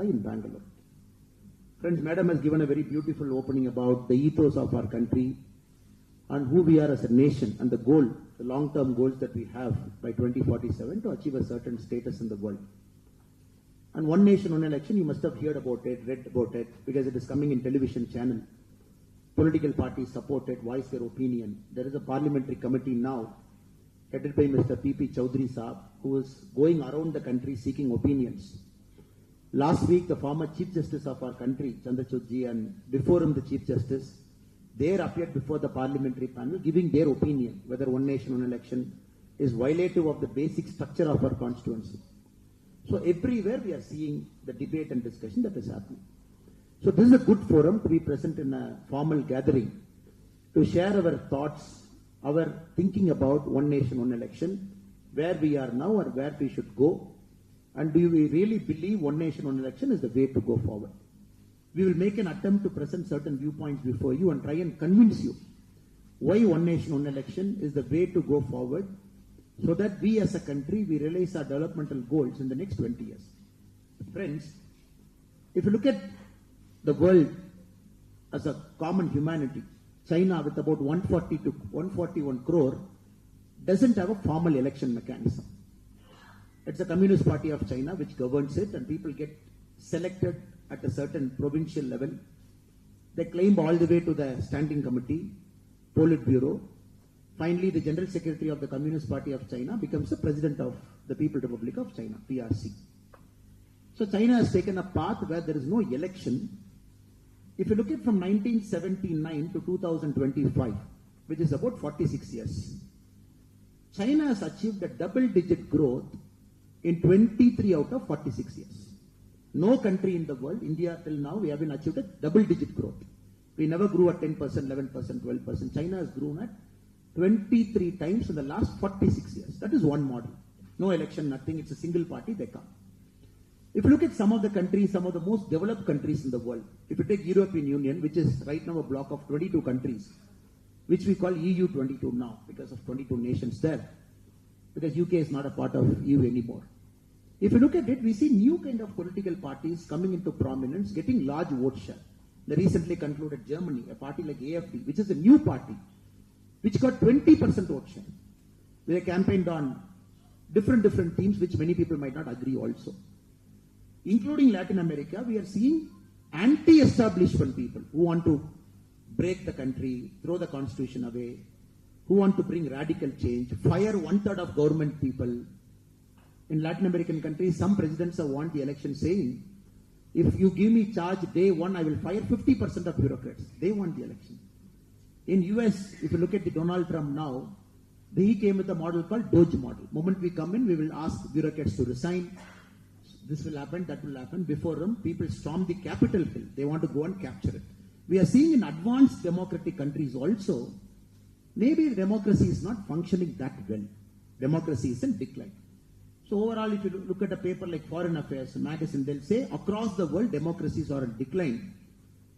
in Bangalore. Friends, Madam has given a very beautiful opening about the ethos of our country and who we are as a nation and the goal, the long-term goals that we have by 2047 to achieve a certain status in the world. And one nation, one election, you must have heard about it, read about it, because it is coming in television channel. Political parties support it, voice their opinion. There is a parliamentary committee now, headed by Mr. P.P. Chowdhury Saab, who is going around the country seeking opinions. Last week, the former Chief Justice of our country, Chandrachudji, and before him the Chief Justice, they appeared before the parliamentary panel giving their opinion whether one nation, one election is violative of the basic structure of our constituency. So everywhere we are seeing the debate and discussion that is happening. So this is a good forum to be present in a formal gathering to share our thoughts, our thinking about one nation, one election, where we are now or where we should go, and do we really believe one nation, one election is the way to go forward. We will make an attempt to present certain viewpoints before you and try and convince you why one nation, one election is the way to go forward, so that we as a country, we realize our developmental goals in the next 20 years. Friends, if you look at the world as a common humanity, China with about 140 to 141 crore doesn't have a formal election mechanism. It's the Communist Party of China which governs it, and people get selected at a certain provincial level. They climb all the way to the standing committee, Politburo. Finally, the General Secretary of the Communist Party of China becomes the President of the People's Republic of China, PRC. So China has taken a path where there is no election. If you look at from 1979 to 2025, which is about 46 years, China has achieved a double-digit growth in 23 out of 46 years. No country in the world, India till now, we have been achieved a double-digit growth. We never grew at 10%, 11%, 12%. China has grown at 23 times in the last 46 years. That is one model. No election, nothing. It's a single party, they come. If you look at some of the countries, some of the most developed countries in the world, if you take European Union, which is right now a block of 22 countries, which we call EU 22 now, because of 22 nations there, because UK is not a part of EU anymore. If you look at it, we see new kind of political parties coming into prominence, getting large vote share. The recently concluded Germany, a party like AfD, which is a new party, which got 20% vote share. They campaigned on different themes, which many people might not agree also. Including Latin America, we are seeing anti-establishment people who want to break the country, throw the constitution away, who want to bring radical change, fire 1/3 of government people. In Latin American countries, some presidents have won the election saying, if you give me charge day one, I will fire 50% of bureaucrats. They won the election. In US, if you look at the Donald Trump now, he came with a model called Doge model. Moment we come in, we will ask bureaucrats to resign. This will happen, that will happen. Before them, people storm the Capitol Hill. They want to go and capture it. We are seeing in advanced democratic countries also, maybe democracy is not functioning that well. Democracy is in decline. So overall, if you look at a paper like Foreign Affairs magazine, they'll say across the world, democracies are in decline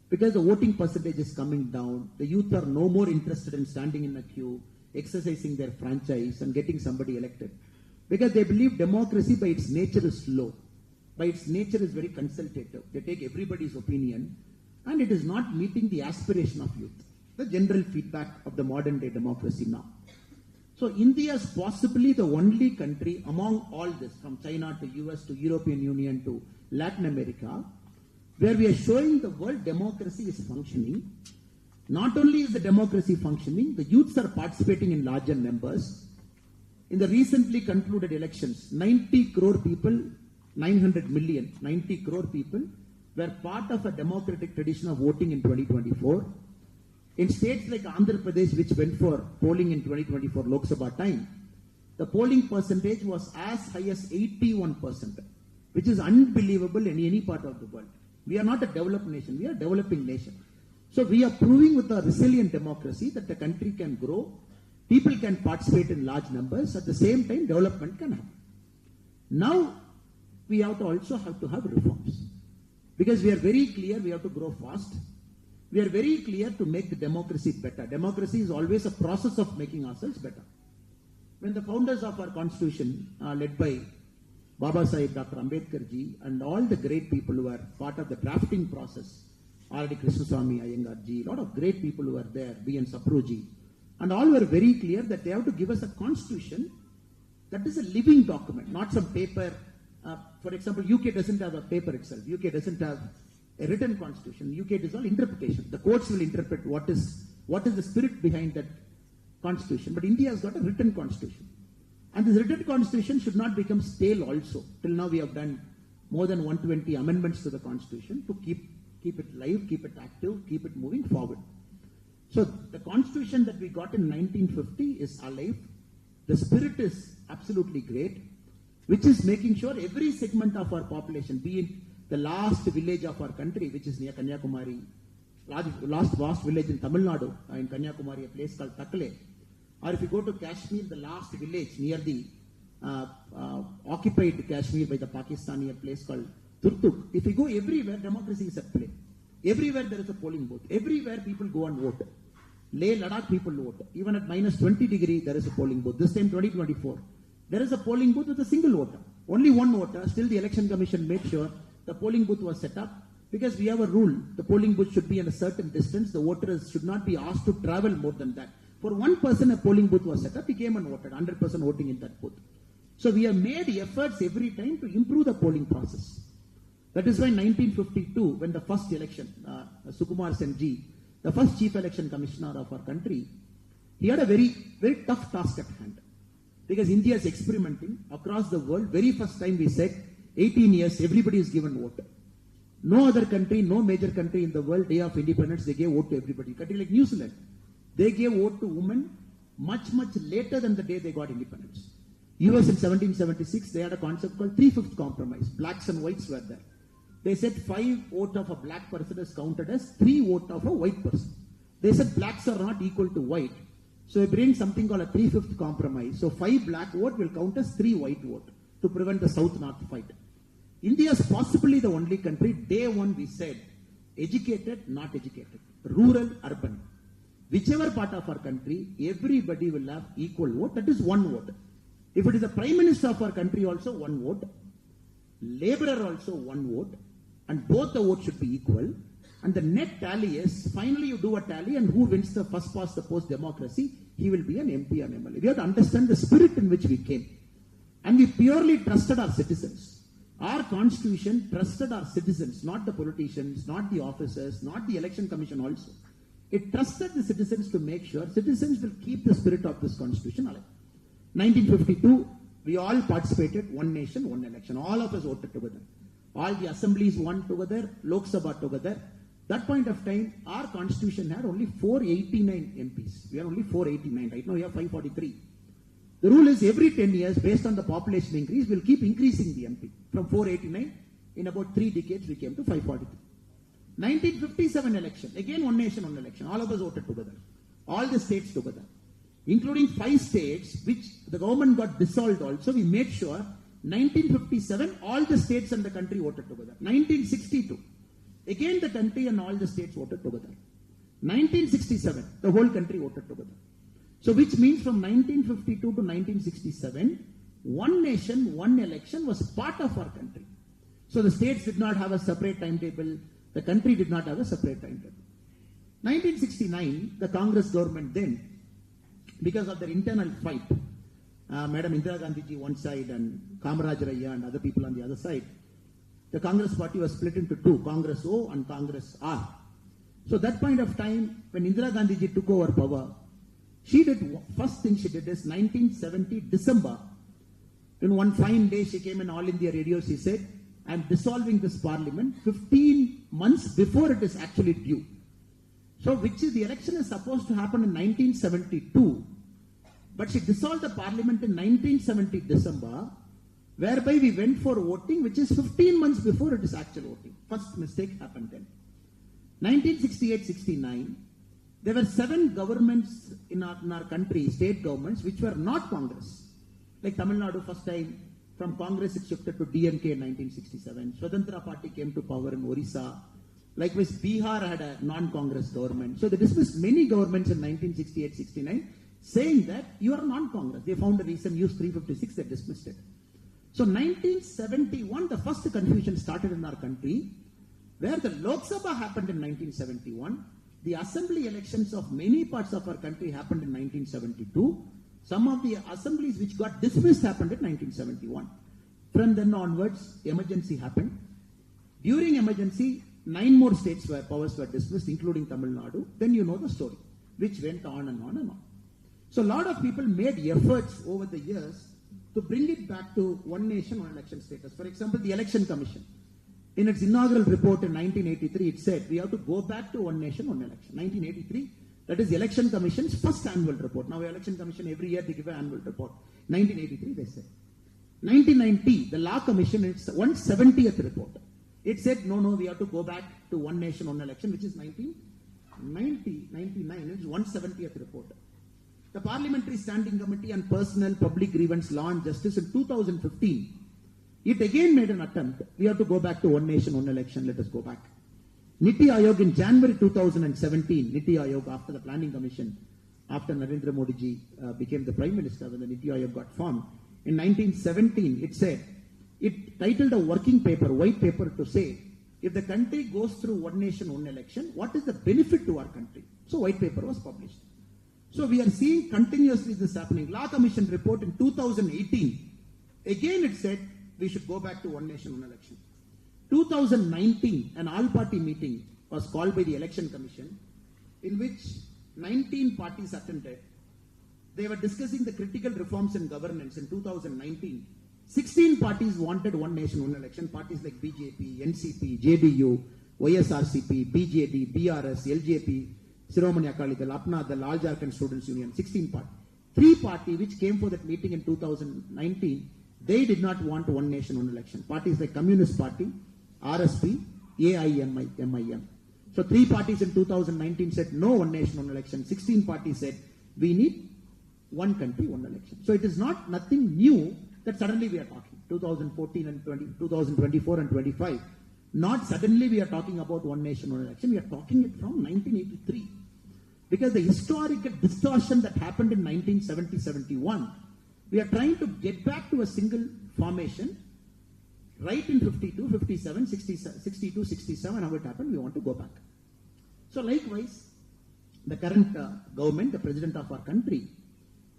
because the voting percentage is coming down. The youth are no more interested in standing in a queue, exercising their franchise and getting somebody elected. Because they believe democracy by its nature is slow. By its nature is very consultative. They take everybody's opinion and it is not meeting the aspiration of youth. The general feedback of the modern day democracy now. So India is possibly the only country among all this, from China to US to European Union to Latin America, where we are showing the world democracy is functioning. Not only is the democracy functioning, the youths are participating in larger numbers. In the recently concluded elections, 90 crore people, 900 million, 90 crore people were part of a democratic tradition of voting in 2024. In states like Andhra Pradesh, which went for polling in 2024 Lok Sabha time, the polling percentage was as high as 81%, which is unbelievable in any part of the world. We are not a developed nation, we are a developing nation. So we are proving with a resilient democracy that the country can grow, people can participate in large numbers, at the same time development can happen. Now, we also have to have reforms. Because we are very clear we have to grow fast. We are very clear to make the democracy better. Democracy is always a process of making ourselves better. When the founders of our constitution, led by Baba Sahib, Dr. Ambedkar ji, and all the great people who were part of the drafting process. R.D. Krishnaswamy Iyengar ji, a lot of great people who were there, B.N. Sapru ji, and all were very clear that they have to give us a constitution that is a living document, not some paper. For example, UK doesn't have a paper itself. UK doesn't have a written constitution. UK is all interpretation. The courts will interpret what is the spirit behind that constitution. But India has got a written constitution. And this written constitution should not become stale also. Till now we have done more than 120 amendments to the constitution to keep it live, keep it active, keep it moving forward. So the constitution that we got in 1950 is alive. The spirit is absolutely great, which is making sure every segment of our population, be it the last village of our country, which is near Kanyakumari, last vast village in Tamil Nadu, in Kanyakumari, a place called Takle, or if you go to Kashmir, the last village near the occupied Kashmir by the Pakistani, a place called Turtuk. If you go everywhere, democracy is at play. Everywhere there is a polling booth. Everywhere people go and vote. Leh, Ladakh people vote. Even at minus 20 degree, there is a polling booth. This time 2024. There is a polling booth with a single voter. Only one voter. Still the election commission made sure the polling booth was set up because we have a rule. The polling booth should be at a certain distance. The voters should not be asked to travel more than that. For one person, a polling booth was set up. He came and voted. 100% voting in that booth. So we have made efforts every time to improve the polling process. That is why 1952, when the first election, Sukumar Senji, the first chief election commissioner of our country, he had a very, very tough task at hand. Because India is experimenting across the world. Very first time we said, 18 years, everybody is given vote. No other country, no major country in the world, day of independence, they gave vote to everybody. Country like New Zealand, they gave vote to women much, much later than the day they got independence. US in 1776, they had a concept called 3/5 compromise. Blacks and whites were there. They said 5 votes of a black person is counted as 3 votes of a white person. They said blacks are not equal to white. So they bring something called a 3/5 compromise. So 5 black vote will count as 3 white vote to prevent the South-North fight. India is possibly the only country, day one we said, educated, not educated, rural, urban. Whichever part of our country, everybody will have equal vote. That is one vote. If it is the Prime Minister of our country also, one vote. Laborer also one vote. And both the votes should be equal. And the net tally is, finally you do a tally and who wins the first past the post democracy, he will be an MP and MLA. We have to understand the spirit in which we came. And we purely trusted our citizens. Our constitution trusted our citizens, not the politicians, not the officers, not the election commission also. It trusted the citizens to make sure citizens will keep the spirit of this constitution alive. 1952, we all participated, one nation, one election. All of us voted together. All the assemblies won together, Lok Sabha together. That point of time, our constitution had only 489 MPs. We are only 489. Right now we have 543. The rule is every 10 years, based on the population increase, we'll keep increasing the MP. From 489, in about 3 decades, we came to 543. 1957 election, again one nation, one election. All of us voted together. All the states together. Including 5 states, which the government got dissolved also, we made sure 1957, all the states and the country voted together. 1962, again the country and all the states voted together. 1967, the whole country voted together. So which means from 1952 to 1967, one nation, one election was part of our country. So the states did not have a separate timetable. The country did not have a separate timetable. 1969, the Congress government then, because of their internal fight, Madam Indira Gandhi ji one side and Kamaraj Raya and other people on the other side, the Congress party was split into 2, Congress O and Congress R. So that point of time, when Indira Gandhi ji took over power, she did, first thing she did is 1970 December, in one fine day she came in All India Radio, she said, I am dissolving this parliament 15 months before it is actually due. So which is, the election is supposed to happen in 1972, but she dissolved the parliament in 1970 December, whereby we went for voting, which is 15 months before it is actual voting. First mistake happened then. 1968-69, there were 7 governments in our country, state governments, which were not Congress. Like Tamil Nadu, first time, from Congress it shifted to DMK in 1967. Swatantra Party came to power in Orissa. Likewise, Bihar had a non-Congress government. So they dismissed many governments in 1968-69, saying that you are non-Congress. They found a reason, used 356, they dismissed it. So 1971, the first confusion started in our country, where the Lok Sabha happened in 1971. The assembly elections of many parts of our country happened in 1972. Some of the assemblies which got dismissed happened in 1971. From then onwards, emergency happened. During emergency, 9 more states where powers were dismissed, including Tamil Nadu. Then you know the story, which went on and on and on. So a lot of people made efforts over the years to bring it back to one nation, one election status. For example, the Election Commission. In its inaugural report in 1983, it said we have to go back to one nation, one election. 1983, that is the Election Commission's first annual report. Now, the Election Commission, every year they give an annual report. 1983, they said. 1990, the Law Commission, its 170th report. It said, no, we have to go back to one nation, one election, which is 1999, it's 170th report. The Parliamentary Standing Committee on Personal, Public Grievance, Law and Justice in 2015, it again made an attempt. We have to go back to one nation, one election. Let us go back. Niti Aayog in January 2017, Niti Aayog after the Planning Commission, after Narendra Modi ji became the Prime Minister, when the Niti Aayog got formed, in 1917, it said, it titled a working paper, white paper, to say, if the country goes through one nation, one election, what is the benefit to our country? So white paper was published. So we are seeing continuously this happening. Law Commission report in 2018, again it said, we should go back to one nation, one election. 2019, an all-party meeting was called by the Election Commission, in which 19 parties attended. They were discussing the critical reforms in governance in 2019. 16 parties wanted one nation, one election. Parties like BJP, NCP, JDU, YSRCP, BJD, BRS, LJP, Shiromani Akali Dal, Apna Dal, All Jharkhand Students Union, 16 parties. 3 parties which came for that meeting in 2019, they did not want one nation, one election. Parties like Communist Party, RSP, AIMIM. So 3 parties in 2019 said no one nation, one election. 16 parties said we need one country, one election. So it is not nothing new that suddenly we are talking. 2014 and 2024 and 25. Not suddenly we are talking about one nation, one election. We are talking it from 1983. Because the historical distortion that happened in 1970-71, we are trying to get back to a single formation right in 52, 57, 62, 67, how it happened, we want to go back. So likewise, the current government, the president of our country,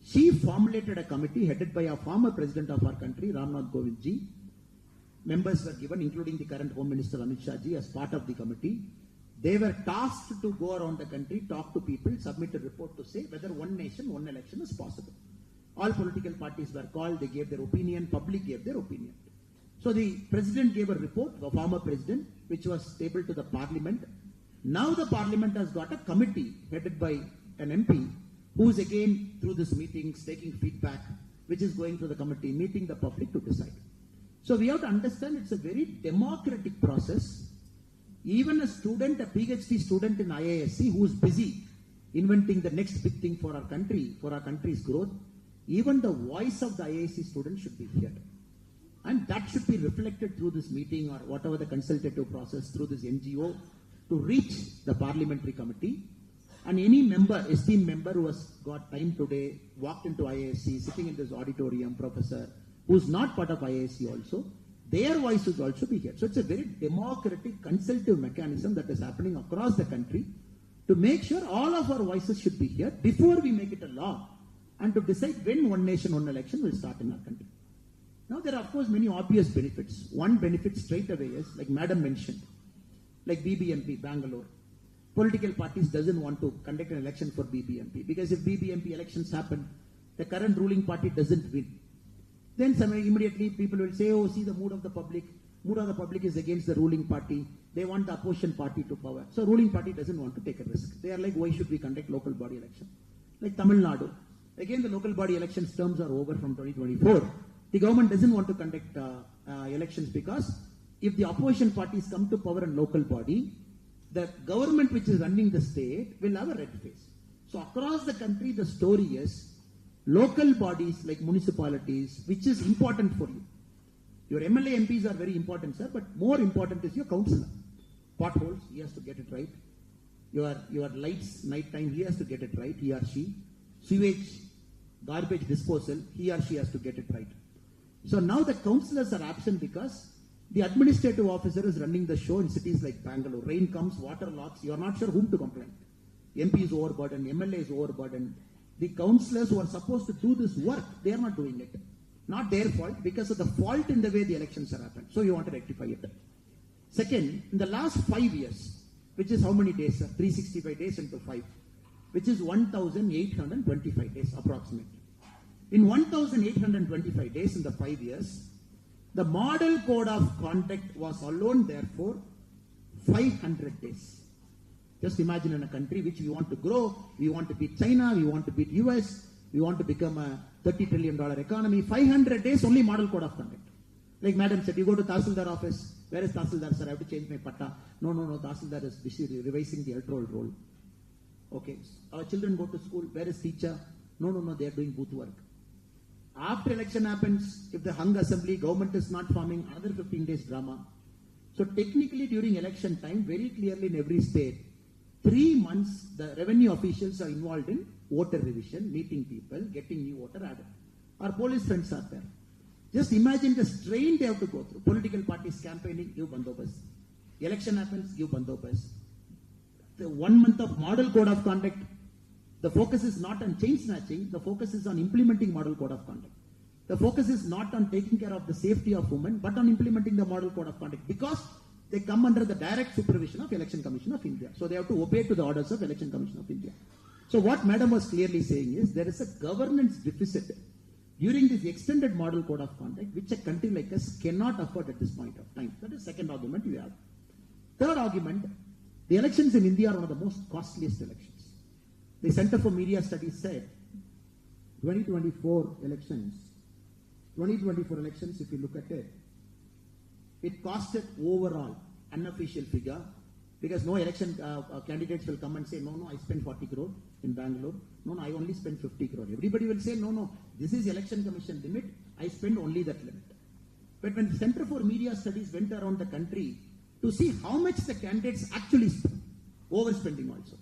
she formulated a committee headed by a former president of our country, Ramnath Kovindji. Members were given, including the current Home Minister Amit Shah ji, as part of the committee. They were tasked to go around the country, talk to people, submit a report to say whether one nation, one election is possible. All political parties were called, they gave their opinion, public gave their opinion. So the president gave a report, the former president, which was tabled to the parliament. Now the parliament has got a committee headed by an MP, who is again through these meetings taking feedback, which is going to the committee, meeting the public to decide. So we have to understand it's a very democratic process. Even a student, a PhD student in IISc who is busy inventing the next big thing for our country, for our country's growth, even the voice of the IISc student should be heard. And that should be reflected through this meeting or whatever the consultative process through this NGO to reach the parliamentary committee. And any member, esteemed member who has got time today, walked into IISc, sitting in this auditorium, professor, who's not part of IISc also, their voice should also be heard. So it's a very democratic, consultative mechanism that is happening across the country to make sure all of our voices should be heard before we make it a law and to decide when one nation, one election will start in our country. Now there are of course many obvious benefits. One benefit straight away is, like Madam mentioned, like BBMP, Bangalore. Political parties doesn't want to conduct an election for BBMP because if BBMP elections happen, the current ruling party doesn't win. Then immediately people will say, oh, see the mood of the public. Mood of the public is against the ruling party. They want the opposition party to power. So ruling party doesn't want to take a risk. They are like, why should we conduct local body election? Like Tamil Nadu. Again, the local body elections terms are over from 2024. The government doesn't want to conduct elections because if the opposition parties come to power in local body, the government which is running the state will have a red face. So across the country, the story is local bodies like municipalities, which is important for you. Your MLA MPs are very important, sir, but more important is your councillor. Potholes, he has to get it right. Your lights, night time, he has to get it right, he or she. Sewage, garbage disposal, he or she has to get it right. So now the councillors are absent because the administrative officer is running the show in cities like Bangalore. Rain comes, water locks, you are not sure whom to complain. MP is overburdened, MLA is overburdened. The councillors who are supposed to do this work, they are not doing it. Not their fault, because of the fault in the way the elections are happened. So you want to rectify it. Second, in the last 5 years, which is how many days? 365 days into 5, which is 1,825 days approximately. In 1,825 days in the 5 years, the model code of conduct was alone, therefore, 500 days. Just imagine in a country which we want to grow, we want to beat China, we want to beat US, we want to become a $30 trillion economy, 500 days only model code of conduct. Like Madam said, you go to Tahsildar office, where is Tahsildar, sir? I have to change my patta. No, Tahsildar is busy revising the electoral roll. Okay, our children go to school, where is teacher? No, they are doing booth work. After election happens, if the hung assembly, government is not forming, another 15 days drama. So technically during election time, very clearly in every state, 3 months the revenue officials are involved in voter revision, meeting people, getting new voter added. Our police friends are there. Just imagine the strain they have to go through. Political parties campaigning, give bandobast. Election happens, give bandobast. The 1 month of model code of conduct, the focus is not on chain snatching, the focus is on implementing model code of conduct. The focus is not on taking care of the safety of women, but on implementing the model code of conduct, because they come under the direct supervision of Election Commission of India. So they have to obey to the orders of Election Commission of India. So what Madam was clearly saying is there is a governance deficit during this extended model code of conduct, which a country like us cannot afford at this point of time. That is the second argument we have. Third argument, the elections in India are one of the most costliest elections. The Center for Media Studies said 2024 elections, if you look at it, it costed overall, unofficial figure, because no election candidates will come and say, no, I spent 40 crore in Bangalore. No, I only spent 50 crore. Everybody will say, no, this is Election Commission limit. I spend only that limit. But when the Center for Media Studies went around the country to see how much the candidates actually spend, overspending also,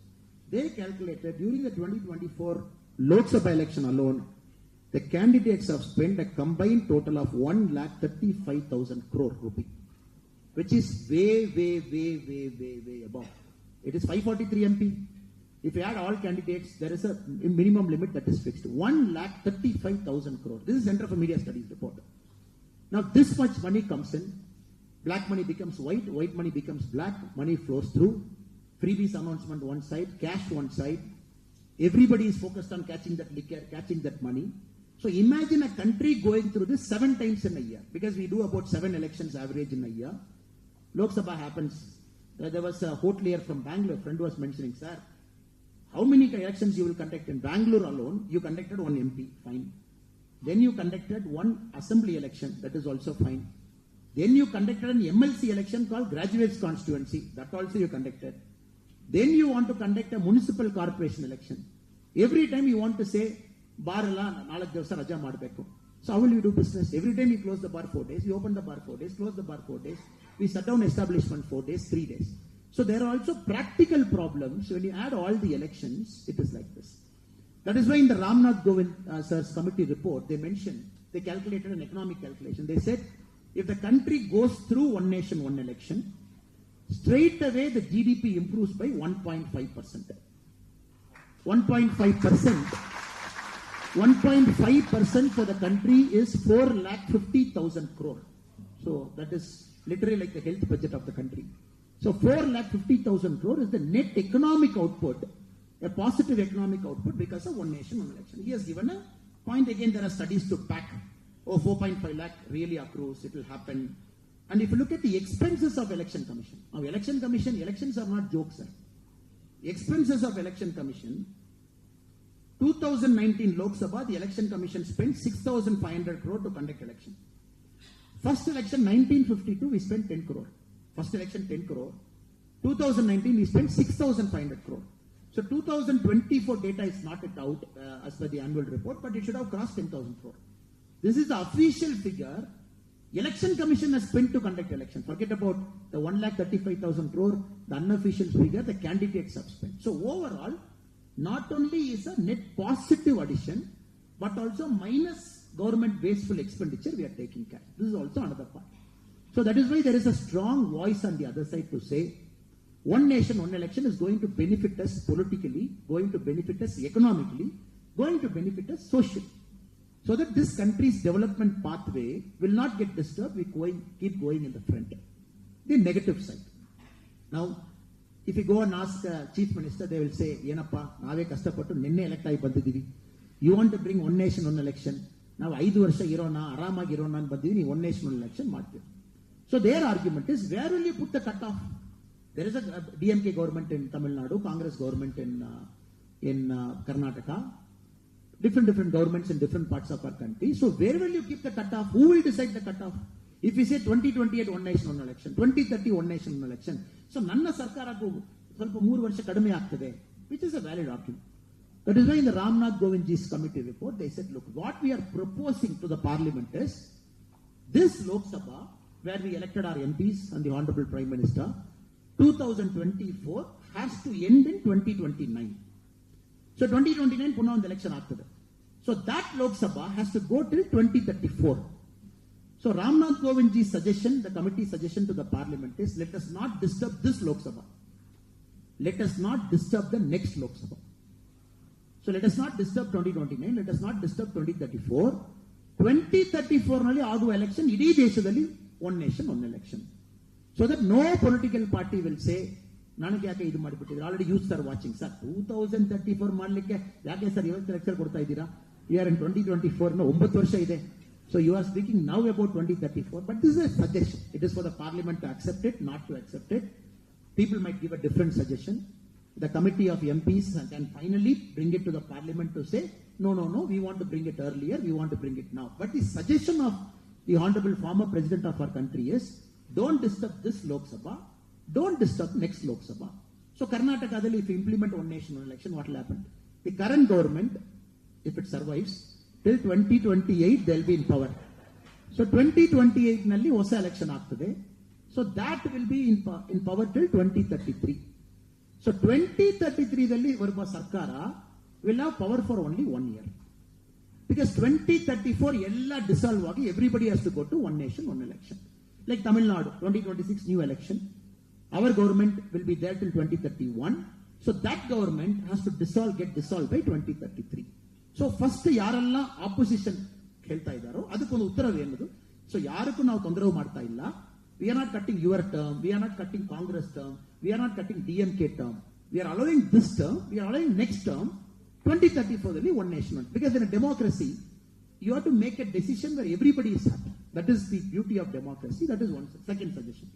they calculated during the 2024 Lok Sabha election alone, the candidates have spent a combined total of 1,35,000 crore rupee, which is way above. It is 543 MP. If you add all candidates, there is a minimum limit that is fixed. 1,35,000 crore. This is Center for Media Studies report. Now this much money comes in, black money becomes white, white money becomes black, money flows through, freebies announcement one side, cash one side. Everybody is focused on catching that liquor, catching that money. So imagine a country going through this 7 times in a year, because we do about 7 elections average in a year. Lok Sabha happens. There was a hotelier from Bangalore, friend was mentioning, sir, how many elections you will conduct in Bangalore alone? You conducted 1 MP, fine. Then you conducted 1 assembly election, that is also fine. Then you conducted an MLC election called Graduates Constituency, that also you conducted. Then you want to conduct a municipal corporation election. Every time you want to say, bar alla nalak divasa raja madbeku. So how will you do business? Every time you close the bar 4 days, we open the bar 4 days, close the bar 4 days, we shut down establishment 4 days, 3 days. So there are also practical problems. When you add all the elections, it is like this. That is why in the Ramnath Govind sir's committee report, they mentioned, they calculated an economic calculation. They said, if the country goes through one nation, one election, straight away the GDP improves by 1.5%. 1.5%. 1.5% for the country is 4,50,000 crore. So that is literally like the health budget of the country. So 4,50,000 crore is the net economic output, a positive economic output because of one nation, one election. He has given a point. Again, there are studies to back. 4.5 lakh really accrues, it will happen. And if you look at the expenses of Election Commission, now Election Commission, elections are not jokes. Expenses of Election Commission, 2019 Lok Sabha, the Election Commission spent 6,500 crore to conduct election. First election, 1952, we spent 10 crore. First election, 10 crore. 2019, we spent 6,500 crore. So 2024 data is not yet out as per the annual report, but it should have crossed 10,000 crore. This is the official figure Election Commission has spent to conduct election. Forget about the 1,35,000 crore, the unofficial figure the candidates have spent. So overall, not only is a net positive addition, but also minus government wasteful expenditure we are taking care. This is also another part. So that is why there is a strong voice on the other side to say, one nation, one election is going to benefit us politically, going to benefit us economically, going to benefit us socially. So that this country's development pathway will not get disturbed, we keep going in the front. The negative side. Now, if you go and ask Chief Minister, they will say, Yenappa, nave kastapattu ninne elect ayi bandidivi. You want to bring one nation, one election. Now, 5 varsha irona, aramagi irona and bandidivi, one nation, one election market. So their argument is, where will you put the cutoff? There is a DMK government in Tamil Nadu, Congress government in Karnataka, different governments in different parts of our country. So where will you keep the cutoff? Who will decide the cutoff? If we say 2028 one nation, one election, 2030 one nation, one election, so ನನ್ನ ಸರ್ಕಾರಕ್ಕೂ ಸ್ವಲ್ಪ 3 ವರ್ಷ ಕಡಿಮೆ ಆಗ್ತದೆ, which is a valid argument. That is why in the Ramnath Govindji's committee report, they said, look, what we are proposing to the parliament is, this Lok Sabha, where we elected our MPs and the Honorable Prime Minister, 2024 has to end in 2029. So 2029 puna on the election after that. So that Lok Sabha has to go till 2034. So Ramnath Govindji's suggestion, the committee's suggestion to the parliament is, let us not disturb this Lok Sabha. Let us not disturb the next Lok Sabha. So let us not disturb 2029, let us not disturb 2034. 2034 nalli aguva election, idee deshadalli one nation, one election. So that no political party will say, ನನಗೆ ಯಾಕೆ ಇದು ಮಾಡಿಬಿಟ್ಟಿದ್ರು, already youth are watching sir 2034 ಮಾಡಲಿಕ್ಕೆ ಯಾಕೆ sir ಇವತ್ತು lecture ಕೊಡ್ತಾ ಇದ್ದೀರಾ, we are ಇನ್ 2024 9 ವರ್ಷ ಇದೆ. So you are speaking now about 2034, but this is a suggestion. It is for the parliament to accept it, not to accept it. People might give a different suggestion. The committee of MPs can finally bring it to the parliament to say, no, we want to bring it earlier, we want to bring it now. But the suggestion of the honorable former president of our country is, don't disturb this Lok Sabha, don't disturb next Lok Sabha. So Karnataka, if you implement one nation, one election, what will happen? The current government, if it survives, till 2028 they will be in power. So 2028 nalli hosa election ಆಗ್ತದೆ. So that will be in power till 2033. So 2033 dalli ಬರುವ ಸರ್ಕಾರ will have power for only 1 year. Because 2034 ಎಲ್ಲ dissolve ಆಗಿ everybody has to go to one nation, one election. Like Tamil Nadu, 2026 new election. Our government will be there till 2031. So that government has to get dissolved by 2033. So first ಯಾರೆಲ್ಲ opposition ಹೇಳ್ತಾ ಇದ್ದಾರೋ ಅದಕ್ಕೊಂದು ಉತ್ತರವೇನದು. So ಯಾರಕ್ಕೂ ನಾವು ತೊಂದರೆ ಮಾಡ್ತಾ ಇಲ್ಲ. We are not cutting your term, we are not cutting Congress term, we are not cutting DMK term. We are allowing this term, we are allowing next term, 2034 ದಲ್ಲಿ one nation. Because in a democracy, you have to make a decision where everybody is happy. That is the beauty of democracy. That is one second suggestion.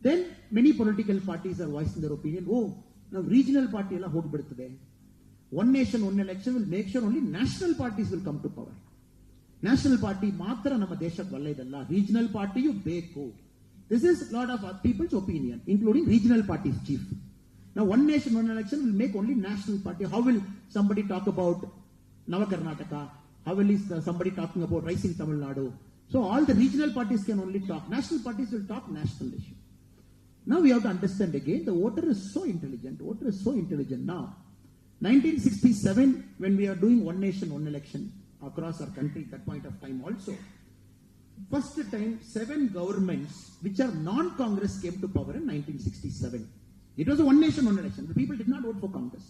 Then many political parties are voicing their opinion. Oh, now regional party ಎಲ್ಲ ಹೋಗ್ಬಿಡ್ತದೆ. One nation, one election will make sure only national parties will come to power. National party ಮಾತ್ರ ನಮ್ಮ ದೇಶಕ್ಕೆ ಒಳ್ಳೆಯದಲ್ಲ, regional party you ಬೇಕು. This is a lot of people's opinion, including regional parties chief. Now one nation, one election will make only national party. How will somebody talk about Nava Karnataka? How will somebody talking about rising Tamil Nadu? So all the regional parties can only talk. National parties will talk national issue. Now we have to understand again, the voter is so intelligent. Voter is so intelligent now. 1967, when we are doing one nation, one election across our country, at that point of time also, first time 7 governments which are non-Congress came to power in 1967. It was a one nation, one election. The people did not vote for Congress.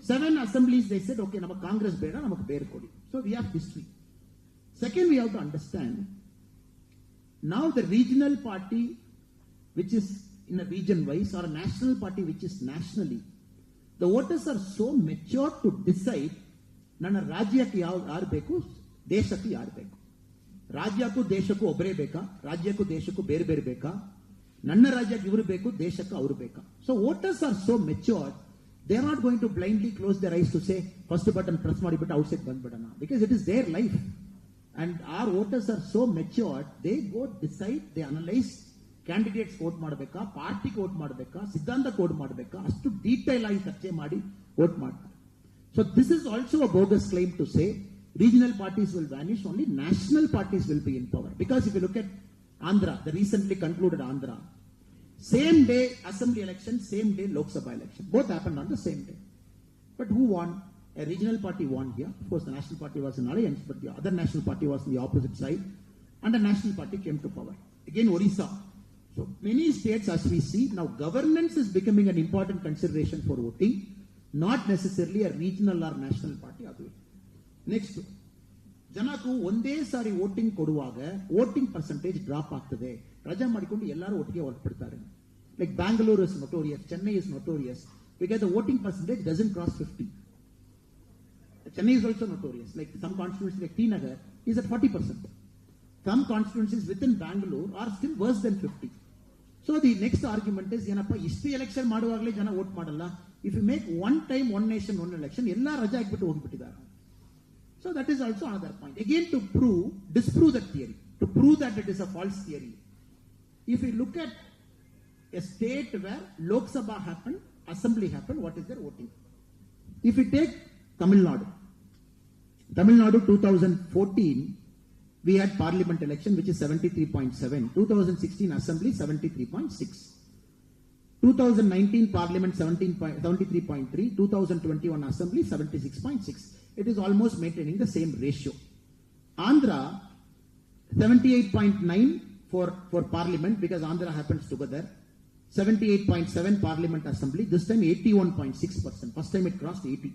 7 assemblies, they said, okay, nama Congress beda, namak bear kodi. So we have history. Second, we have to understand, now the regional party which is in a region wise, or a national party which is nationally, the voters are so mature to decide, ನನ್ನ ರಾಜ್ಯಕ್ಕೆ ಯಾರು ಬೇಕು, ದೇಶಕ್ಕೆ ಯಾರು ಬೇಕು. ರಾಜ್ಯಕ್ಕೂ ದೇಶಕ್ಕೂ ಒಬ್ಬರೇ ಬೇಕಾ, ರಾಜ್ಯಕ್ಕೂ ದೇಶಕ್ಕೂ ಬೇರೆ ಬೇರೆ ಬೇಕಾ, ನನ್ನ ರಾಜ್ಯಕ್ಕೆ ಇವರು ಬೇಕು, ದೇಶಕ್ಕೆ ಅವರು ಬೇಕಾ. So voters are so mature, they are not going to blindly close their eyes to say, first button press ಮಾಡಿಬಿಟ್ಟು outside ಬಂದ್ಬಿಡೋಣ. Because it is their life. And our voters are so mature, they go decide, they analyze, candidates vote ಮಾಡಬೇಕಾ, ಪಾರ್ಟಿಗೆ vote ಮಾಡಬೇಕಾ, ಸಿದ್ಧಾಂತಕ್ಕೆ vote ಮಾಡಬೇಕಾ, ಅಷ್ಟು detail ಆಗಿ ಚರ್ಚೆ ಮಾಡಿ ವೋಟ್ ಮಾಡ್ತಾರೆ. So this is also a bogus claim to say regional parties will vanish, only national parties will be in power. Because if you look at Andhra, the recently concluded Andhra, same day assembly election, same day Lok Sabha election, both happened on the same day. But who won? A regional party won here. Of course, the national party was an alliance, but the other national party was on the opposite side, and the national party came to power. Again, Orissa. So many states, as we see, now governance is becoming an important consideration for voting, not necessarily a regional or national party. Next, ಜನಕ್ಕೂ ಒಂದೇ ಸಾರಿ voting ಕೊಡುವಾಗ voting percentage drop ಆಗ್ತದೆ, ರಜಾ ಮಾಡಿಕೊಂಡು ಎಲ್ಲರೂ ಒಟ್ಟಿಗೆ ಹೊರಟ್ಬಿಡ್ತಾರೆ. Like Bangalore is notorious, Chennai is notorious because the voting percentage doesn't cross 50. Chennai is also notorious. Like some constituencies like T Nagar is at 40%. Some constituencies within Bangalore are still worse than 50. So the next argument is, ಏನಪ್ಪ ಇಷ್ಟು election ಮಾಡುವಾಗಲೇ ಜನ vote ಮಾಡಲ್ಲ. If you make one time one nation one election, ಎಲ್ಲ ರಜಾ ಹಾಕ್ಬಿಟ್ಟು ಹೋಗ್ಬಿಟ್ಟಿದ್ದಾರೆ. So that is also another point. Again, to disprove that theory, to prove that it is a false theory. If you look at a state where Lok Sabha happened, Assembly happened, what is their voting? If you take Tamil Nadu 2014, we had Parliament election which is 73.7, 2016 Assembly 73.6, 2019 Parliament 73.3, 2021 Assembly 76.6. It is almost maintaining the same ratio. Andhra 78.9 for Parliament because Andhra happens together. 78.7 Parliament Assembly. This time 81.6%. First time it crossed 80.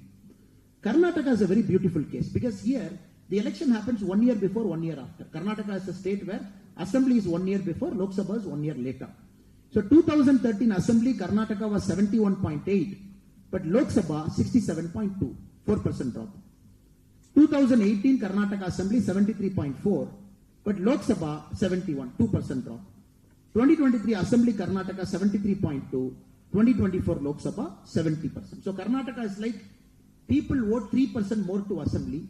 Karnataka is a very beautiful case because here the election happens 1 year before, 1 year after. Karnataka is a state where Assembly is 1 year before, Lok Sabha is 1 year later. So 2013 Assembly, Karnataka was 71.8, but Lok Sabha 67.2, 4% drop. 2018 Karnataka Assembly 73.4, but Lok Sabha 71, 2% drop. 2023 Assembly Karnataka 73.2, 2024 Lok Sabha 70%. So Karnataka is like people vote 3% more to Assembly,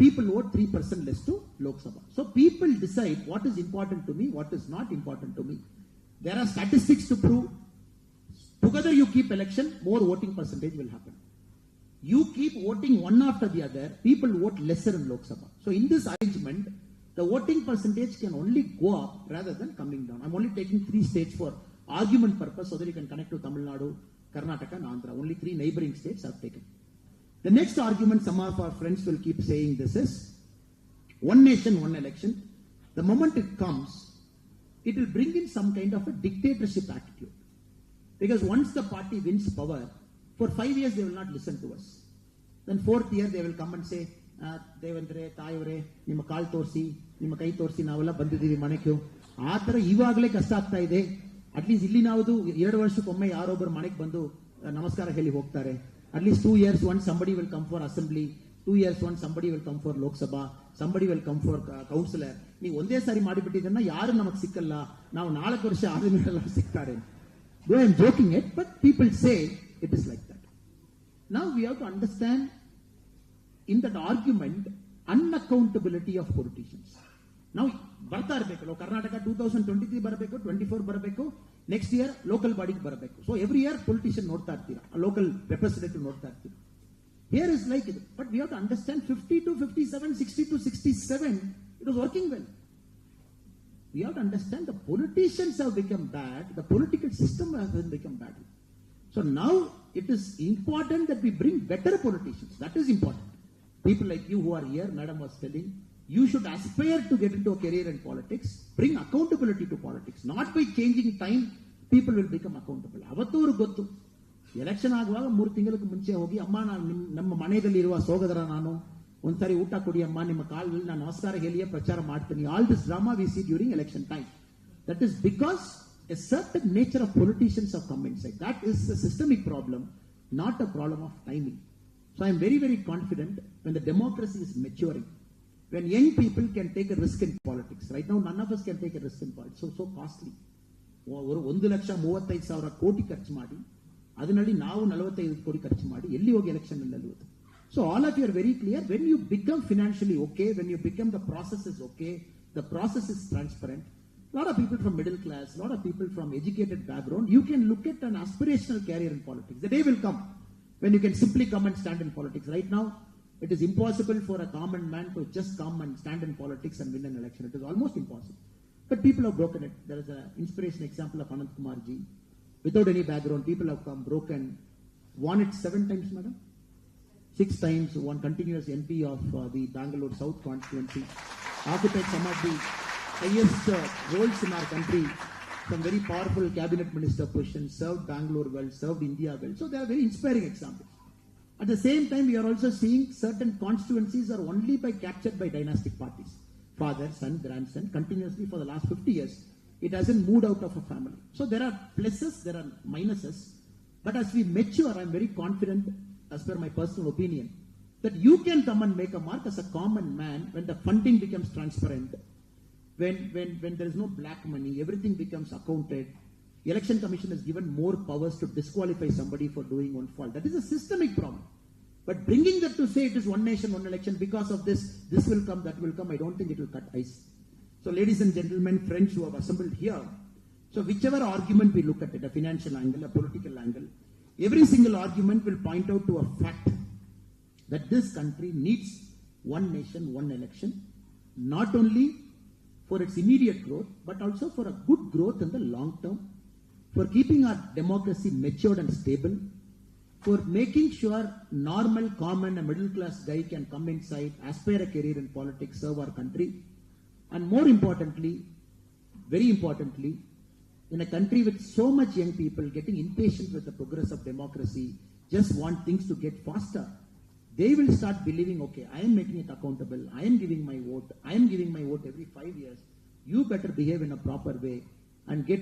people vote 3% less to Lok Sabha. So people decide what is important to me, what is not important to me. There are statistics to prove. Together you keep election, more voting percentage will happen. You keep voting one after the other, people vote lesser in Lok Sabha. So in this arrangement, the voting percentage can only go up rather than coming down. I'm only taking 3 states for argument purpose so that you can connect to Tamil Nadu, Karnataka and Andhra. Only 3 neighboring states I've taken. The next argument some of our friends will keep saying this is, one nation, one election. The moment it comes, it will bring in some kind of a dictatorship attitude. Because once the party wins power, for 5 years they will not listen to us. Then 4th year they will come and say, ದೇವಂದ್ರೆ ತಾಯವರೇ ನಿಮ್ಮ ಕಾಲ್ ತೋರಿಸಿ ನಿಮ್ಮ ಕೈ ತೋರಿಸಿ ನಾವೆಲ್ಲ ಬಂದಿದ್ದೀವಿ ಮನೆಗೆ. ಆ ತರ ಇವಾಗಲೇ ಕಷ್ಟ ಆಗ್ತಾ ಇದೆ. ಅಟ್ಲೀಸ್ಟ್ ಇಲ್ಲಿ ನಾವು 2 ವರ್ಷಕ್ಕೊಮ್ಮೆ ಯಾರೊಬ್ಬರು ಮನೆಗೆ ಬಂದು ನಮಸ್ಕಾರ ಹೇಳಿ ಹೋಗ್ತಾರೆ. At least 2 years once somebody will come for assembly, 2 years once somebody will come for Lok Sabha, somebody will come for councillor. ನೀವು ಒಂದೇ ಸಾರಿ ಮಾಡಿಬಿಟ್ಟಿದ್ದನ್ನ ಯಾರು ನಮಗೆ ಸಿಕ್ಕಲ್ಲ, ನಾವು 4 ವರ್ಷ ಆದ್ಮೇಲೆ ಸಿಗ್ತಾರೆ. Though I am joking it, but people say it is like that. Now we have to understand in that argument unaccountability of politicians. Now ಬರ್ತಾ ಇರಬೇಕು, ಕರ್ನಾಟಕ 2023 ಬರಬೇಕು, 24 ಬರಬೇಕು, ನೆಕ್ಸ್ಟ್ ಇಯರ್ ಲೋಕಲ್ ಬಾಡಿಗೆ ಬರಬೇಕು. ಸೊ ಎವ್ರಿ ಇಯರ್ ಪೊಲಿಟಿಷಿಯನ್ ನೋಡ್ತಾ ಇರ್ತೀರಾ, local representative ನೋಡ್ತಾ ಇರ್ತೀರಾ. Here is like it, but we have to understand 50 to 57, 60 to 67, it was working well. We have to understand the politicians have become bad, the political system has become bad. So now it is important that we bring better politicians. That is important. People like you who are here, Madam was telling, you should aspire to get into a career in politics, bring accountability to politics. Not by changing time, people will become accountable. Avattu avaru gottu. Election ಆಗುವಾಗ 3 ತಿಂಗಳಿಗೆ ಮುಂಚೆ ಹೋಗಿ, ಅಮ್ಮ ನಾನು ನಮ್ಮ ಮನೆಯಲ್ಲಿರುವ ಸೋದರ ನಾನು ಒಂದ್ಸರಿ ಊಟ ಕೊಡಿ ಅಮ್ಮ, ನಿಮ್ಮ ಕಾಲಲ್ಲಿ ನಾನು ನಮಸ್ಕಾರ ಹೇಳಿಯೇ ಪ್ರಚಾರ ಮಾಡ್ತೀನಿ. All this drama we see during election time. That is because a certain nature of politicians have come inside. That is a systemic problem, not a problem of timing. So I am very, very confident when the democracy is maturing, when young people can take a risk in politics. Right now, none of us can take a risk in politics. So costly. 1,35,000 ಕೋಟಿ ಖರ್ಚು ಮಾಡಿ, ಅದರಲ್ಲಿ ನಾವು 45 ಕೋಟಿ ಖರ್ಚು ಮಾಡಿ ಎಲ್ಲಿ ಹೋಗಿ ಎಲೆಕ್ಷನ್ ಅಲ್ಲಿ. So all of you are very clear. When you become financially okay, when you become the process is okay, the process is transparent. A lot of people from middle class, a lot of people from educated background, you can look at an aspirational career in politics. The day will come when you can simply come and stand in politics. Right now, it is impossible for a common man to just come and stand in politics and win an election. It is almost impossible. But people have broken it. There is an inspiration example of Anant Kumar ji. Without any background, people have come, broken, won it 7 times, madam. 6 times, one continuous MP of the Bangalore South constituency, occupied some of the highest roles in our country, some very powerful cabinet minister positions, served Bangalore well, served India well. So they are very inspiring examples. At the same time, we are also seeing certain constituencies are only captured by dynastic parties. Father, son, grandson, continuously for the last 50 years. It hasn't moved out of a family. So there are pluses, there are minuses. But as we mature, I am very confident, as per my personal opinion, that you can come and make a mark as a common man when the funding becomes transparent, when there is no black money, everything becomes accounted. The Election Commission has given more powers to disqualify somebody for doing one fault. That is a systemic problem. But bringing that to say it is one nation, one election, because of this will come, that will come, I don't think it will cut ice. So ladies and gentlemen, friends who have assembled here, so whichever argument we look at it, a financial angle, a political angle, every single argument will point out to a fact that this country needs one nation, one election, not only for its immediate growth, but also for a good growth in the long term, for keeping our democracy matured and stable, for making sure normal, common, and middle class guy can come inside, aspire a career in politics, serve our country, and more importantly, very importantly, in a country with so much young people getting impatient with the progress of democracy, just want things to get faster, they will start believing, okay, I am making it accountable, I am giving my vote every 5 years, you better behave in a proper way and get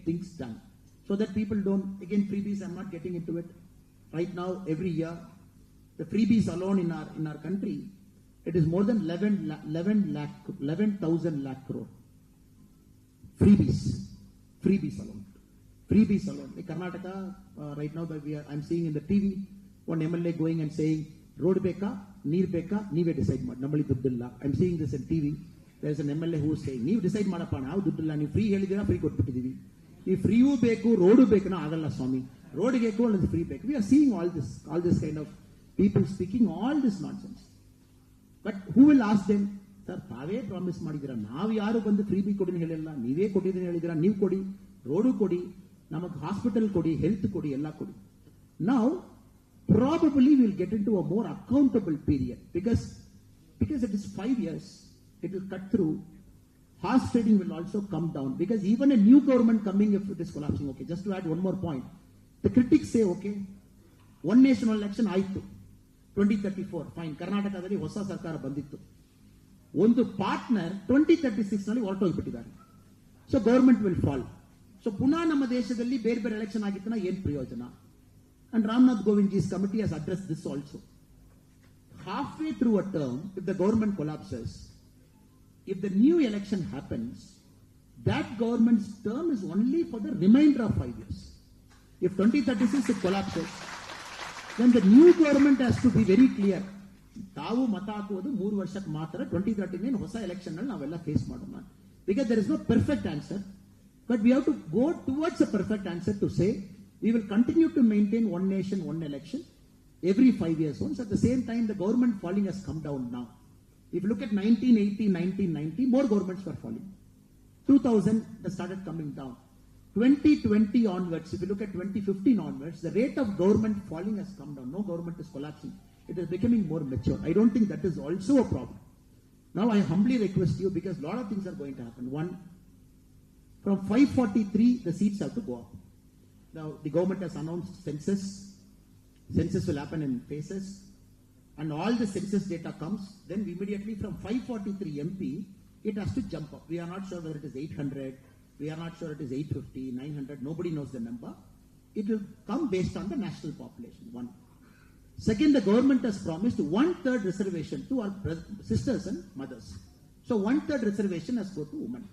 things done. So that people don't, again, freebies, I'm not getting into it. Right now, every year, the freebies alone in our country, it is more than 11,000 lakh crore. Freebies alone. Like Karnataka, right now, I'm seeing in the TV, one MLA going and saying, road beka, neer beka, neeve decide mad. Nammali duddilla. I'm seeing this in TV. There's an MLA who is saying, neeve decide madappa, now duddilla, neeve free helidira, free kottibittidivi. If free beku, road bekana agalla swami. Road gekku and free beku. We are seeing all this kind of people speaking all this nonsense. But who will ask them? Sir, tave promise madidira. Navu yaru bandu free bee kodini helilla. Neeve kottidini helidira. Neevu kodi, road kodi, namak hospital kodi, health kodi, ella kodi. Now, probably we will get into a more accountable period because it is 5 years. It will cut through. Horse trading will also come down because even a new government coming, if it is collapsing, okay, just to add one more point, the critics say, okay, one nation, one election, aitu, 2034, fine, Karnataka hosa sarkara bandittu. One partner, 2036 nalli ಹೊರಟೋಗ್ಬಿಟ್ಟಿದ್ದಾರೆ. So government will fall. So ಪುನಃ ನಮ್ಮ ದೇಶದಲ್ಲಿ ಬೇರೆ ಬೇರೆ election ಆಗಿತ್ತನ ಏನು ಪ್ರಯೋಜನ? And Ramnath Govindji's committee has addressed this also. Halfway through a term, if the government collapses, if the new election happens, that government's term is only for the remainder of 5 years. If 2036 it collapses, then the new government has to be very clear. Tavu mata hakuvodu 3 ವರ್ಷಕ್ಕೆ ಮಾತ್ರ 2039 ಹೊಸ election ನಲ್ಲಿ ನಾವೆಲ್ಲ face ಮಾಡೋಣ. Because there is no perfect answer, but we have to go towards a perfect answer to say we will continue to maintain one nation, one election every 5 years once. At the same time, the government falling has come down now. If you look at 1980, 1990, more governments were falling. 2000, they started coming down. 2020 onwards, if you look at 2015 onwards, the rate of government falling has come down. No government is collapsing. It is becoming more mature. I don't think that is also a problem. Now I humbly request you, because a lot of things are going to happen. One, from 543, the seats have to go up. Now the government has announced census. Census will happen in phases. And all the census data comes, then immediately from 543 MP, it has to jump up. We are not sure whether it is 800, we are not sure it is 850, 900, nobody knows the number. It will come based on the national population, one. Second, the government has promised 1/3 reservation to our sisters and mothers. So 1/3 reservation has go to women.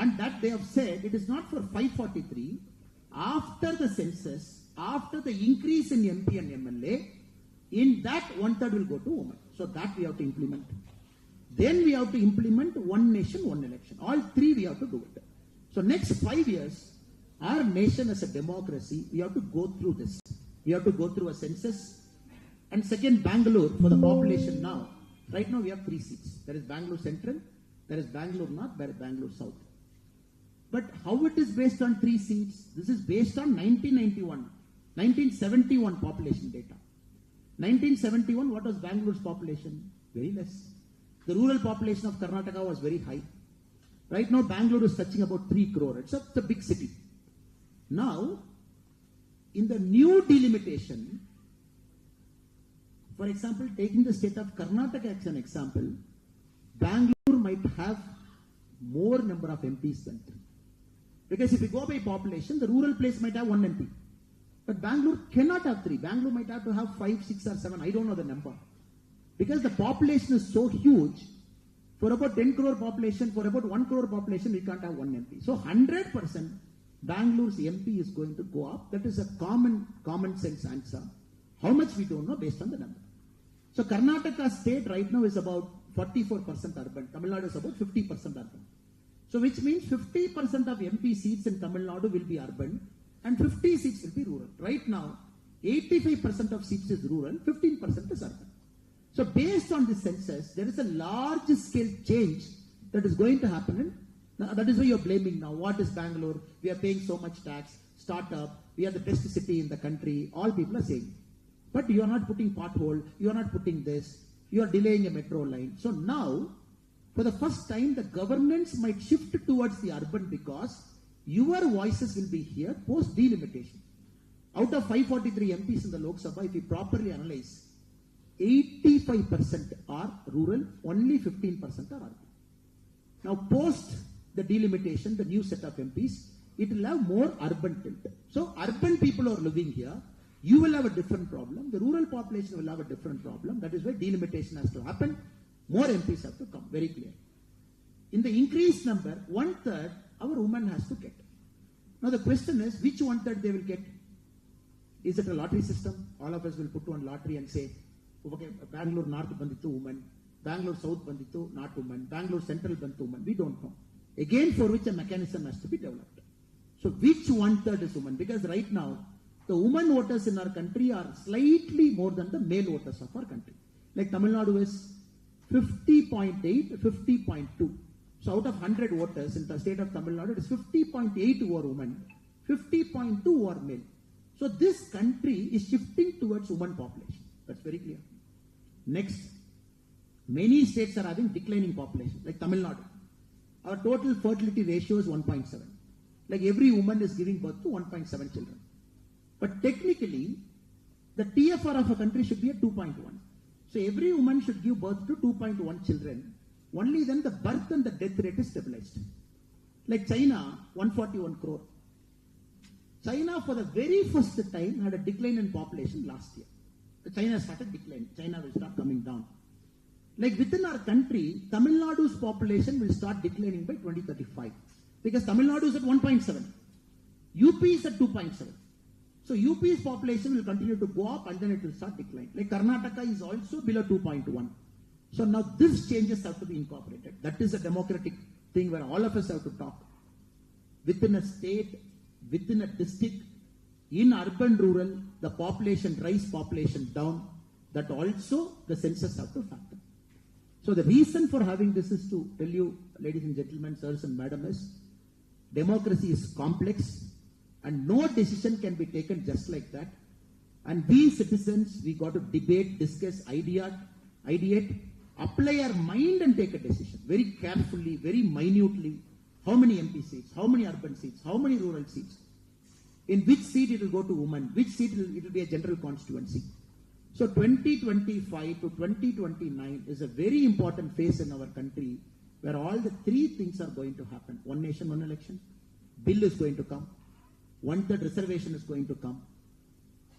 And that they have said, it is not for 543, after the census, after the increase in MP and MLA, in that 1/3 will go to women. So that we have to implement. Then we have to implement one nation, one election. All three we have to do it. So next 5 years, our nation as a democracy, we have to go through this. We have to go through a census. And second, Bangalore, for the population now. Right now we have 3 seats. There is Bangalore Central, there is Bangalore North, there is Bangalore South. But how it is based on 3 seats? This is based on 1971 population data. 1971, what was Bangalore's population? Very less. The rural population of Karnataka was very high. Right now, Bangalore is touching about 3 crore. It's a big city. Now, in the new delimitation, for example, taking the state of Karnataka as an example, Bangalore might have more number of MPs than 3. Because if you go by population, the rural place might have 1 MP. But Bangalore cannot have 3. Bangalore might have to have 5, 6 or 7. I don't know the number. Because the population is so huge, for about 10 crore population, for about 1 crore population, we can't have 1 MP. So 100% Bangalore's MP is going to go up. That is a common sense answer. How much we don't know based on the number. So Karnataka state right now is about 44% urban. Tamil Nadu is about 50% urban. So which means 50% of MP seats in Tamil Nadu will be urban and 50 seats will be rural. Right now, 85% of seats is rural, 15% is urban. So based on this census, there is a large scale change that is going to happen. That is why you are blaming now. What is Bangalore? We are paying so much tax. Startup. We are the best city in the country. All people are saying. But you are not putting pothole. You are not putting this. You are delaying a metro line. So now, for the first time, the governance might shift towards the urban because your voices will be here post delimitation. Out of 543 MPs in the Lok Sabha, if you properly analyze, 85% are rural, only 15% are urban. Now, post the delimitation, the new set of MPs, it will have more urban tilt. So, urban people are living here. You will have a different problem. The rural population will have a different problem. That is why delimitation has to happen. More MPs have to come. Very clear. In the increased number, 1/3 our women has to get. Now, the question is, which 1/3 they will get? Is it a lottery system? All of us will put one lottery and say, okay, Bangalore North bandittu women, Bangalore South bandittu not women, Bangalore Central bandittu women. We don't know. Again, for which a mechanism has to be developed. So which 1/3 is women? Because right now, the women voters in our country are slightly more than the male voters of our country. Like Tamil Nadu is 50.8, 50.2. So out of 100 voters in the state of Tamil Nadu, it is 50.8 who are women, 50.2 who are male. So this country is shifting towards women population. That's very clear. Next, many states are having declining population, like Tamil Nadu. Our total fertility ratio is 1.7. Like every woman is giving birth to 1.7 children. But technically, the TFR of a country should be at 2.1. So every woman should give birth to 2.1 children. Only then the birth and the death rate is stabilized. Like China, 141 crore. China for the very first time had a decline in population last year. China started declining. China will start coming down. Like within our country, Tamil Nadu's population will start declining by 2035. Because Tamil Nadu is at 1.7. UP is at 2.7. So UP's population will continue to go up and then it will start declining. Like Karnataka is also below 2.1. So now these changes have to be incorporated. That is a democratic thing where all of us have to talk. Within a state, within a district, in urban, rural, the population rise, population down. That also the census have to factor. So the reason for having this is to tell you, ladies and gentlemen, sirs and madam, is democracy is complex and no decision can be taken just like that. And we citizens, we got to debate, discuss, ideate, apply our mind and take a decision very carefully, very minutely. How many MP seats, how many urban seats, how many rural seats, in which seat it will go to women, which seat it will be a general constituency. So 2025 to 2029 is a very important phase in our country where all the three things are going to happen. One nation, one election. Bill is going to come. 1/3 reservation is going to come.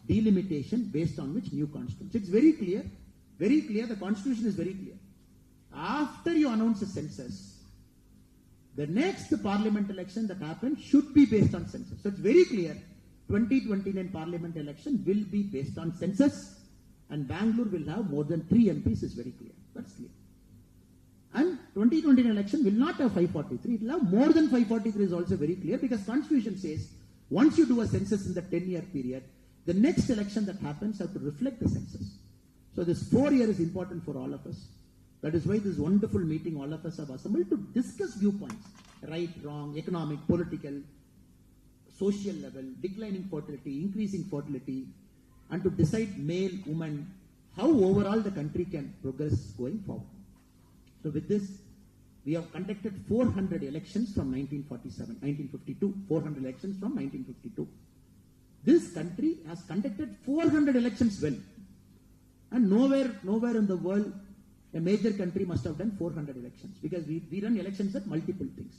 Delimitation based on which new constitution. It's very clear. Very clear. The constitution is very clear. After you announce a census, the next parliament election that happens should be based on census. So it's very clear. 2029 parliament election will be based on census and Bangalore will have more than 3 MPs is very clear. That's clear. And 2029 election will not have 543. It will have more than 543 is also very clear because constitution says once you do a census in the 10-year period, the next election that happens have to reflect the census. So this 4 year is important for all of us. That is why this wonderful meeting all of us have assembled to discuss viewpoints, right, wrong, economic, political, social level, declining fertility, increasing fertility, and to decide male, woman, how overall the country can progress going forward. So with this, we have conducted 400 elections from 1952, 400 elections from 1952. This country has conducted 400 elections well. And nowhere in the world, a major country must have done 400 elections, because we run elections at multiple things.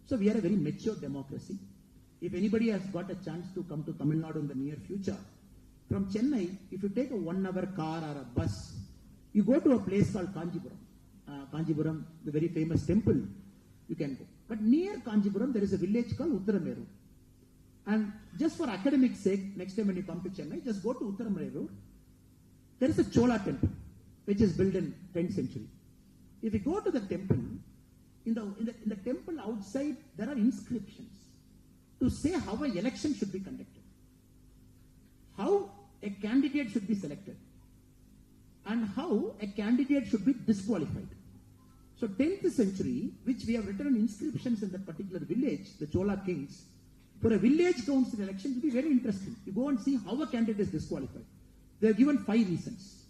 So we are a very mature democracy. If anybody has got a chance to come to Tamil Nadu in the near future, from Chennai, if you take a 1 hour car or a bus, you go to a place called Kanjipuram. Kanjipuram, the very famous temple, you can go. But near Kanjipuram, there is a village called Uttarameru. And just for academic sake, next time when you come to Chennai, just go to Uttarameru. There is a Chola temple, which is built in 10th century. If you go to the temple, in the temple outside, there are inscriptions to say how an election should be conducted, how a candidate should be selected, and how a candidate should be disqualified. So 10th century, which we have written inscriptions in that particular village, the Chola kings, for a village council election, it will be very interesting. You go and see how a candidate is disqualified. They are given 5 reasons.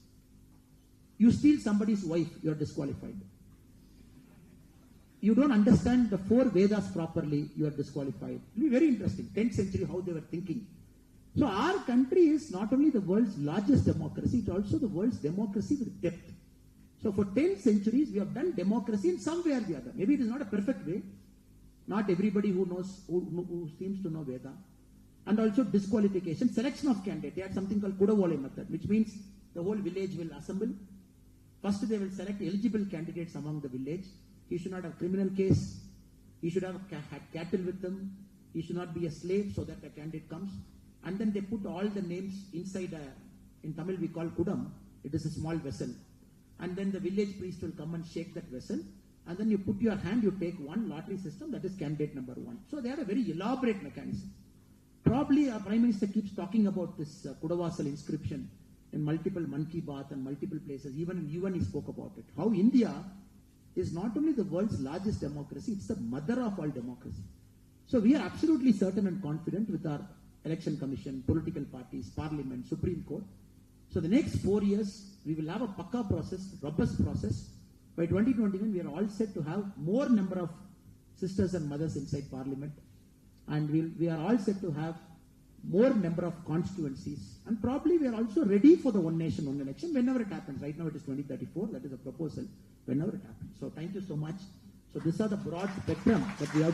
You steal somebody's wife, you are disqualified. You don't understand the 4 Vedas properly, you are disqualified. It will be very interesting. 10th century, how they were thinking. So our country is not only the world's largest democracy, it's also the world's democracy with depth. So for 10 centuries, we have done democracy in some way or the other. Maybe it is not a perfect way. Not everybody who seems to know Veda. And also disqualification, selection of candidates. They had something called Kudavole method, which means the whole village will assemble. First, they will select eligible candidates among the village. He should not have criminal case. He should have had cattle with them. He should not be a slave, so that the candidate comes. And then they put all the names inside in Tamil we call Kudam. It is a small vessel. And then the village priest will come and shake that vessel. And then you put your hand, you take one lottery system, that is candidate number 1. So they have a very elaborate mechanism. Probably our Prime Minister keeps talking about this Kudavasal inscription in multiple Man Ki Baat and multiple places. Even in UN he spoke about it. How India is not only the world's largest democracy, it's the mother of all democracy. So we are absolutely certain and confident with our election commission, political parties, parliament, Supreme Court. So the next 4 years, we will have a pakka process, robust process. By 2021, we are all set to have more number of sisters and mothers inside parliament. And we are all set to have more number of constituencies. And probably we are also ready for the one nation, one election whenever it happens. Right now it is 2034, that is a proposal, whenever it happens. So thank you so much. So these are the broad spectrum that we have